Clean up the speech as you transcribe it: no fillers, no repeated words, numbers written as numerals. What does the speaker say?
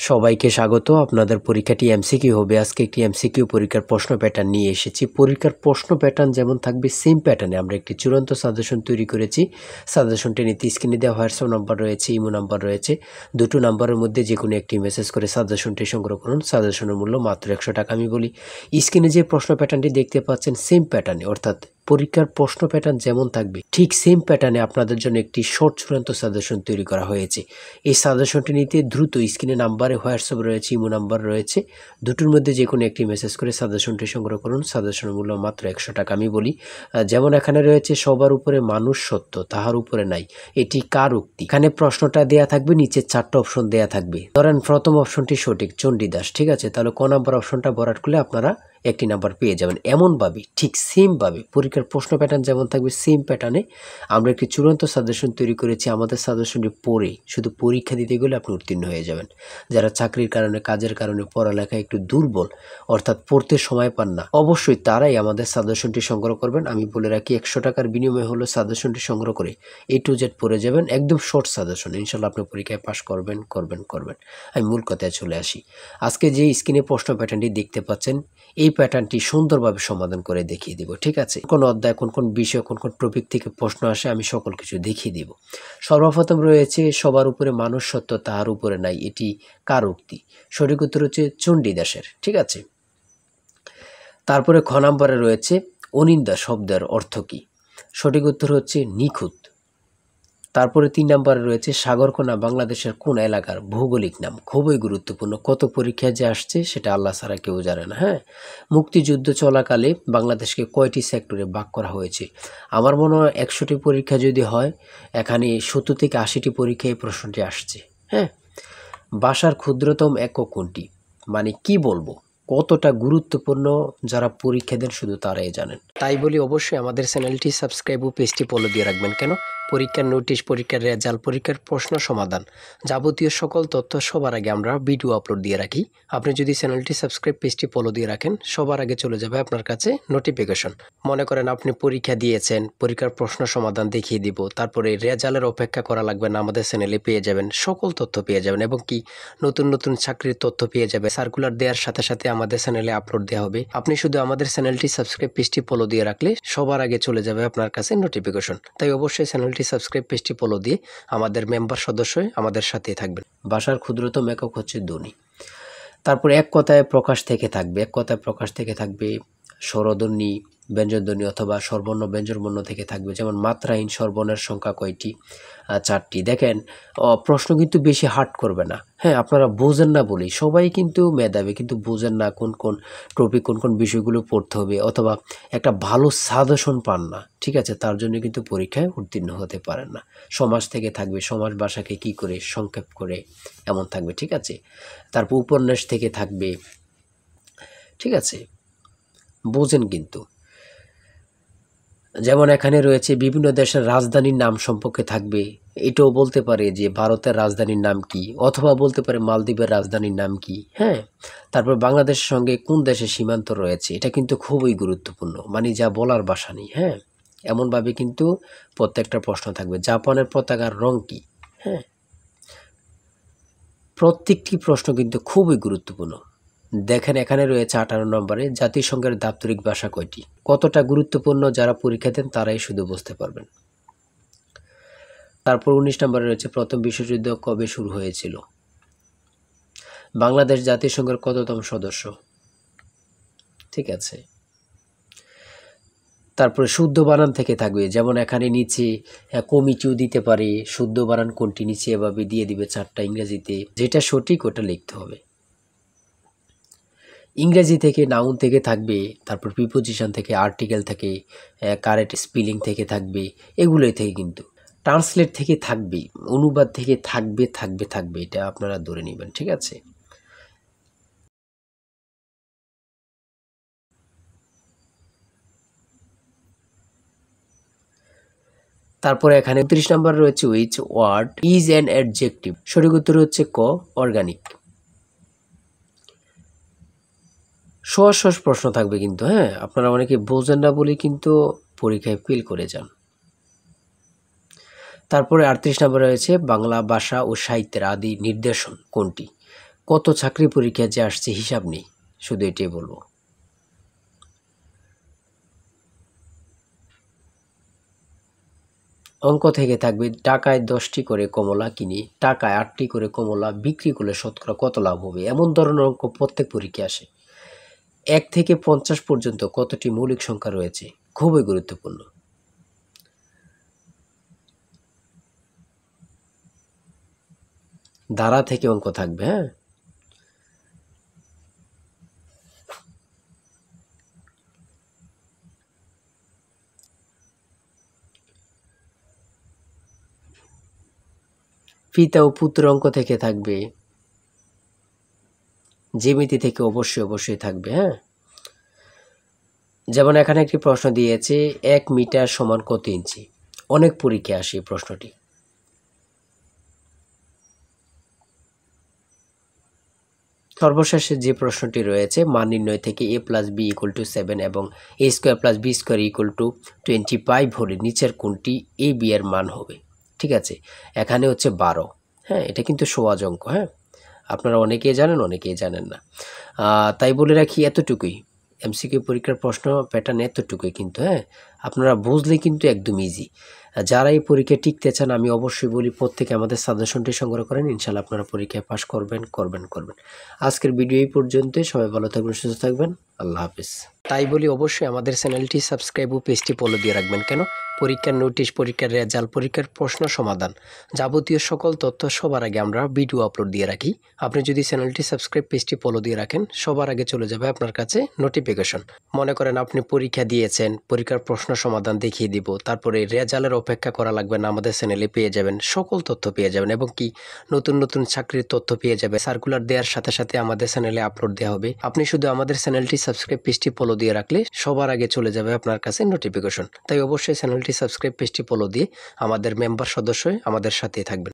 সবাইকে স্বাগত। আপনাদের পরীক্ষাটি এমসিকিউ হবে। আজকে একটি এমসিকিউ পরীক্ষার প্রশ্ন প্যাটার্ন নিয়ে এসেছি। পরীক্ষার প্রশ্ন প্যাটার্ন যেমন থাকবে সেম প্যাটার্নে আমরা একটি চূড়ান্ত সাজেশন তৈরি করেছি। সাজেশনটি নিতে স্ক্রিনে দেওয়া হোয়াটসঅ্যাপ নাম্বার রয়েছে, ইমো নাম্বার রয়েছে। দুটো নাম্বারের মধ্যে যে কোনো একটি মেসেজ করে সাজেশনটি সংগ্রহ করুন। সাজেশনের মূল্য মাত্র 100 টাকা। আমি বলি, স্ক্রিনে যে প্রশ্ন প্যাটার্নটি দেখতে পাচ্ছেন সেম প্যাটার্নে, অর্থাৎ পরীক্ষার প্রশ্ন প্যাটার্ন যেমন থাকবে ঠিক সেম প্যাটার্নে আপনাদের জন্য একটি শর্ট চূড়ান্ত সাজেশন তৈরি করা হয়েছে। এই সাজেশনটি নিতে দ্রুত স্ক্রিনে নাম্বারে হোয়াটসঅ্যাপ রয়েছে, ইমো নাম্বার রয়েছে, দুটোর মধ্যে যে কোনো একটি মেসেজ করে সাজেশনটি সংগ্রহ করুন। সাজেশনের মূল্য মাত্র 100 টাকা। আমি বলি, যেমন এখানে রয়েছে সবার উপরে মানুষ সত্য, তাহার উপরে নাই, এটি কার উক্তি? এখানে প্রশ্নটা দেয়া থাকবে, নিচে 4টা অপশন দেয়া থাকবে। ধরেন প্রথম অপশনটি সঠিক, চণ্ডীদাস, ঠিক আছে, তাহলে ক নাম্বার অপশনটা ভরাট করলে আপনারা একটি নাম্বার পেয়ে যাবেন। এমনভাবে ঠিক সেমভাবে পরীক্ষার প্রশ্ন প্যাটার্ন যেমন থাকবে সেম প্যাটার্নে আমরা একটি চূড়ান্ত সাজেশন তৈরি করেছি। আমাদের সাজেশনটি পড়ে শুধু পরীক্ষা দিতে গেলে আপনি উত্তীর্ণ হয়ে যাবেন। যারা চাকরির কারণে, কাজের কারণে, পড়ালেখায় একটু দুর্বল, অর্থাৎ পড়তে সময় পান না, অবশ্যই তারাই আমাদের সাজেশনটি সংগ্রহ করবেন। আমি বলে রাখি, 100 টাকার বিনিময়ে হলো সাজেশনটি সংগ্রহ করে A to Z পড়ে যাবেন। একদম শর্ট সাজেশন, ইনশাল্লাহ আপনি পরীক্ষায় পাশ করবেন। আমি মূল কথায় চলে আসি। আজকে যে স্ক্রিনে প্রশ্ন প্যাটার্নটি দেখতে পাচ্ছেন, এই প্যাটার্নটি সুন্দরভাবে সমাধান করে দেখিয়ে দিব, ঠিক আছে? কোন অধ্যায়, কোন কোন বিষয়, কোন কোন টপিক থেকে প্রশ্ন আসে আমি সকল কিছু দেখিয়ে দিব। সর্বপ্রথম রয়েছে সবার উপরে মানুষ সত্য, তাহার উপরে নাই, এটি কার উক্তি? সঠিক উত্তর হচ্ছে চণ্ডীদাসের, ঠিক আছে। তারপরে খ নাম্বারে রয়েছে অনিন্দা শব্দের অর্থ কি? সঠিক উত্তর হচ্ছে নিখুঁত। তারপরে 3 নাম্বারে রয়েছে সাগরকোনা বাংলাদেশের কোন এলাকার ভৌগোলিক নাম? খুবই গুরুত্বপূর্ণ, কত পরীক্ষায় যে আসছে সেটা আল্লাহ ছাড়া কেউ জানে না। হ্যাঁ, মুক্তিযুদ্ধ চলাকালে বাংলাদেশকে কয়টি সেক্টরে ভাগ করা হয়েছে? আমার মনে হয় 100টি পরীক্ষা যদি হয়, এখানে 70 থেকে 80টি পরীক্ষায় এই প্রশ্নটি আসছে। হ্যাঁ, ভাষার ক্ষুদ্রতম একক কোনটি? মানে কি বলবো, কতটা গুরুত্বপূর্ণ যারা পরীক্ষা দেন শুধু তারাই জানেন। তাই বলি, অবশ্যই আমাদের চ্যানেলটি সাবস্ক্রাইব ও পেজটি ফলো দিয়ে রাখবেন। কেন? পরীক্ষার নোটিশ, পরীক্ষার রেজাল্ট, পরীক্ষার প্রশ্ন সমাধান, যাবতীয় সকল তথ্য সবার আগে আমরা ভিডিও আপলোড দিয়ে রাখি। আপনি যদি চ্যানেলটি সাবস্ক্রাইব, পেজটি ফলো দিয়ে রাখেন, সবার আগে চলে যাবে আপনার কাছে নোটিফিকেশন। মনে করেন আপনি পরীক্ষা দিয়েছেন, পরীক্ষার প্রশ্ন সমাধান দেখিয়ে দিব, তারপরে রেজাল্টের অপেক্ষা করা লাগবে না, আমাদের চ্যানেলে পেয়ে যাবেন, সকল তথ্য পেয়ে যাবেন, এবং কি নতুন নতুন চাকরির তথ্য পেয়ে যাবে। সার্কুলার দেওয়ার সাথে সাথে আমাদের চ্যানেলে আপলোড দেওয়া হবে। আপনি শুধু আমাদের চ্যানেলটি সাবস্ক্রাইব, পেজটি ফলো দিয়ে রাখলে সবার আগে চলে যাবে আপনার কাছে নোটিফিকেশন। তাই অবশ্যই চ্যানেলটি সাবস্ক্রাইব, পেজটি ফলো দিয়ে আমাদের মেম্বার সদস্য হয়ে আমাদের সাথেই থাকবেন। ভাষার ক্ষুদ্রতম একক হচ্ছে ধ্বনি। তারপর এক কথায় প্রকাশ থেকে থাকবে, এক কথায় প্রকাশ থেকে থাকবে স্বরধ্বনি, ব্যঞ্জনধ্বনি অথবা স্বরবর্ণ, ব্যঞ্জনবর্ণ থেকে থাকবে। যেমন মাত্রাহীন স্বরবর্ণের সংখ্যা কয়টি? 4টি। দেখেন, প্রশ্ন কিন্তু বেশি হার্ড করবে না। হ্যাঁ, আপনারা বোঝেন না বলেই, সবাই কিন্তু মেধাবী, কিন্তু বোঝেন না কোন কোন টপিক, কোন কোন বিষয়গুলো পড়তে হবে, অথবা একটা ভালো সাজেশন পান না, ঠিক আছে, তার জন্য কিন্তু পরীক্ষায় উত্তীর্ণ হতে পারেন না। সমাজ থেকে থাকবে, সমাজ ভাষাকে কি করে সংক্ষেপ করে, এমন থাকবে, ঠিক আছে। তারপর উপন্যাস থেকে থাকবে, ঠিক আছে, বোঝেন কিন্তু। যেমন এখানে রয়েছে বিভিন্ন দেশের রাজধানীর নাম সম্পর্কে থাকবে, এটাও বলতে পারে যে ভারতের রাজধানীর নাম কি, অথবা বলতে পারে মালদ্বীপের রাজধানীর নাম কি। হ্যাঁ, তারপর বাংলাদেশের সঙ্গে কোন দেশের সীমান্ত রয়েছে, এটা কিন্তু খুবই গুরুত্বপূর্ণ, মানে যা বলার ভাষা নেই। হ্যাঁ, এমনভাবে কিন্তু প্রত্যেকটা প্রশ্ন থাকবে। জাপানের পতাকার রং কি? হ্যাঁ, প্রত্যেকটি প্রশ্ন কিন্তু খুবই গুরুত্বপূর্ণ। দেখেন, এখানে রয়েছে 18 নম্বরে জাতিসংঘের দাপ্তরিক ভাষা কয়টি? কতটা গুরুত্বপূর্ণ যারা পরীক্ষা দেন তারাই শুধু বুঝতে পারবেন। তারপর 19 নম্বরে রয়েছে প্রথম বিশ্বযুদ্ধ কবে শুরু হয়েছিল? বাংলাদেশ জাতিসংঘের কততম সদস্য? ঠিক আছে। তারপরে শুদ্ধ বানান থেকে থাকবে, যেমন এখানে নিচে কমিটিও দিতে পারে, শুদ্ধ বানান কোনটি নিচে এভাবে দিয়ে দিবে 4টা ইংরেজিতে, যেটা সঠিক ওটা লিখতে হবে। ইংরেজি থেকে নাউন থেকে থাকবে, তারপর প্রিপোজিশন থেকে, আর্টিকেল থেকে, কারেক্ট স্পেলিং থেকে থাকবে, এগুলোই থেকে কিন্তু ট্রান্সলেট থেকে থাকবে, অনুবাদ থেকে থাকবে, এটা আপনারা ধরে নেবেন, ঠিক আছে। তারপরে এখানে 29 নম্বর রয়েছে which word is an adjective? সঠিক উত্তর হচ্ছে ক, অর্গানিক। সহজ সহজ প্রশ্ন থাকবে কিন্তু। হ্যাঁ, আপনারা অনেকে বোঝেন না বলে কিন্তু পরীক্ষায় ফেল করে যান। তারপরে 38 নম্বরে রয়েছে বাংলা ভাষা ও সাহিত্যের আদি নিদর্শন কোনটি? কত চাকরি পরীক্ষা যে আসছে হিসাব নেই, শুধু এটাই বলবো। অঙ্ক থেকে থাকবে টাকায় 10টি করে কমলা কিনি, টাকায় 8টি করে কমলা বিক্রি করলে শতকরা কত লাভ হবে, এমন ধরনের অঙ্ক প্রত্যেক পরীক্ষায় আসে। 1 থেকে 50 পর্যন্ত কতটি মৌলিক সংখ্যা রয়েছে, খুবই গুরুত্বপূর্ণ। ধারা থেকে অঙ্ক থাকবে, হ্যাঁ। পিতা ও পুত্র অঙ্ক থেকে থাকবে, জ্যামিতি থেকে অবশ্যই থাকবে, হ্যাঁ। যেমন এখানে একটি প্রশ্ন দিয়েছে 1 মিটার সমান কত ইঞ্চি, অনেক পরীক্ষায় আসে এই প্রশ্নটি। সর্বশেষে যে প্রশ্নটি রয়েছে মান নির্ণয় থেকে a + b = 7 এবং a² + b² = 25 হলে নিচের কোনটি a b এর মান হবে। ঠিক আছে, এখানে হচ্ছে 12, হ্যাঁ। এটা কিন্তু সহজ অঙ্ক, হ্যাঁ। আপনারা অনেকেই জানেন, অনেকেই জানেন না। তাই বলে রাখি এতটুকুই, এমসিকিউ পরীক্ষার প্রশ্ন প্যাটার্ন এতটুকুই কিন্তু, হ্যাঁ। আপনারা বুঝলে কিন্তু একদম ইজি। যারা এই পরীক্ষায় টিকতে চান আমি অবশ্যই বলি প্রত্যেকে আমাদের সাজেশনটি সংগ্রহ করেন, ইনশাল্লাহ আপনারা পরীক্ষায় পাস করবেন। আজকের ভিডিও এই পর্যন্তই। সবাই ভালো থাকবেন, সুস্থ থাকবেন। আল্লাহ হাফিজ। তাই বলি অবশ্যই আমাদের চ্যানেলটি সাবস্ক্রাইব ও পেজটি ফলো দিয়ে রাখবেন। কেন? পরীক্ষার নোটিশ, পরীক্ষার রেজাল্ট, পরীক্ষার প্রশ্ন সমাধান, যাবতীয় সকল তথ্য সবার আগে আমরা ভিডিও আপলোড দিয়ে রাখি। আপনি যদি চ্যানেলটি সাবস্ক্রাইব, পেজটি ফলো দিয়ে রাখেন, সবার আগে চলে যাবে আপনার কাছে নোটিফিকেশন। মনে করেন আপনি পরীক্ষা দিয়েছেন, পরীক্ষার প্রশ্ন সমাধান দেখিয়ে দিব, তারপরে রেজাল্টের অপেক্ষা করা লাগবে না, আমাদের চ্যানেলে পেয়ে যাবেন, সকল তথ্য পেয়ে যাবেন এবং কি নতুন চাকরির তথ্য পেয়ে যাবে। সার্কুলার দেওয়ার সাথে সাথে আমাদের চ্যানেলে আপলোড দেওয়া হবে। আপনি শুধু আমাদের চ্যানেলটি সাবস্ক্রাইব, পেজটি ফলো দিয়ে রাখলে সবার আগে চলে যাবে আপনার কাছে নোটিফিকেশন। তাই অবশ্যই চ্যানেলটি সাবস্ক্রাইব, পেজটি ফলো দিয়ে আমাদের মেম্বার সদস্য হয়ে আমাদের সাথেই থাকবেন।